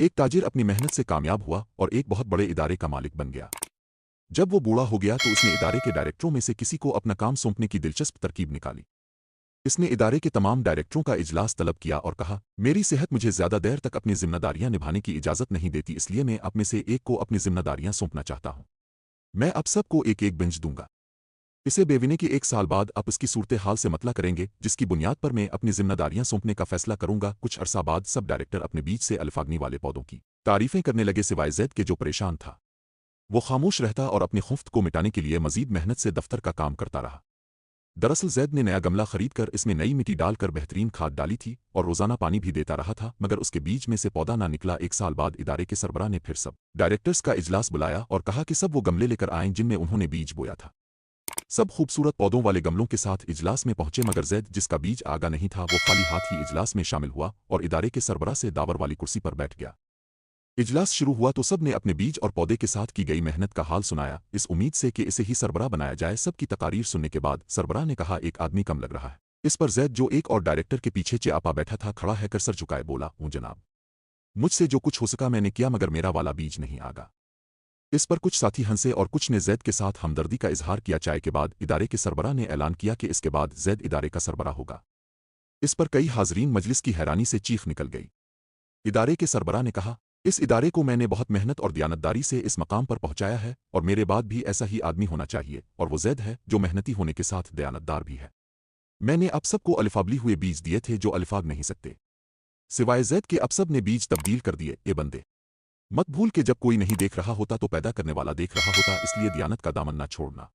ایک ताजिर अपनी मेहनत से कामयाब हुआ और एक बहुत बड़े इदारे का मालिक बन गया। जब वो बूढ़ा हो गया तो उसने इदारे के डायरेक्टरों में से किसी को अपना काम सौंपने की दिलचस्प तरकीब निकाली। इसने इदारे के तमाम डायरेक्टरों का इजलास तलब किया और कहा, मेरी सेहत मुझे ज्यादा देर तक अपनी जिम्मेदारियां निभाने की इजाजत नहीं देती, इसलिए मैं अब में से एक को अपनी जिम्मेदारियां सौंपना चाहता हूं। मैं अब सबको एक एक बेंच दूंगा। इसे बेविने के 1 साल बाद आप इसकी सूरत हाल से मतला करेंगे, जिसकी बुनियाद पर मैं अपनी जिम्मेदारियां सौंपने का फैसला करूंगा। कुछ अरसा बाद सब डायरेक्टर अपने बीच से अल्फाग्नी वाले पौधों की तारीफें करने लगे, सिवाय जैद के जो परेशान था। वो खामोश रहता और अपनी खुफ्त को मिटाने के लिए मजीद मेहनत से दफ्तर का काम करता रहा। दरअसल जैद ने नया गमला खरीदकर इसमें नई मिट्टी डालकर बेहतरीन खाद डाली थी और रोजाना पानी भी देता रहा था, मगर उसके बीज में से पौधा ना निकला। 1 साल बाद इदारे के सरबराह ने फिर सब डायरेक्टर्स का इजलास बुलाया और कहा कि सब वो गमले लेकर आएं जिनमें उन्होंने बीज बोया था। सब खूबसूरत पौधों वाले गमलों के साथ इजलास में पहुंचे, मगर जैद जिसका बीज आगा नहीं था वो खाली हाथ ही इजलास में शामिल हुआ और इदारे के सरबराह से दावर वाली कुर्सी पर बैठ गया। इजलास शुरू हुआ तो सब ने अपने बीज और पौधे के साथ की गई मेहनत का हाल सुनाया, इस उम्मीद से कि इसे ही सरबराह बनाया जाए। सबकी तकारीर सुनने के बाद सरबराह ने कहा, एक आदमी कम लग रहा है। इस पर जैद जो एक और डायरेक्टर के पीछे चापा बैठा था खड़ा है कर सर झुकाए बोला, जनाब, मुझसे जो कुछ हो सका मैंने किया, मगर मेरा वाला बीज नहीं आगा। इस पर कुछ साथी हंसे और कुछ ने जैद के साथ हमदर्दी का इजहार किया। चाय के बाद इदारे के सरबराह ने ऐलान किया कि इसके बाद जैद इदारे का सरबराह होगा। इस पर कई हाजरीन मजलिस की हैरानी से चीख निकल गई। इदारे के सरबराह ने कहा, इस इदारे को मैंने बहुत मेहनत और दयानतदारी से इस मकाम पर पहुंचाया है और मेरे बाद भी ऐसा ही आदमी होना चाहिए, और वो जैद है जो मेहनती होने के साथ दयानतदार भी है। मैंने अब सबको अलिफाबली हुए बीज दिए थे जो अलिफाग नहीं सकते, सिवाय जैद के अब सब ने बीज तब्दील कर दिए। ए बंदे, मत भूल के जब कोई नहीं देख रहा होता तो पैदा करने वाला देख रहा होता, इसलिए दयानत का दामन ना छोड़ना।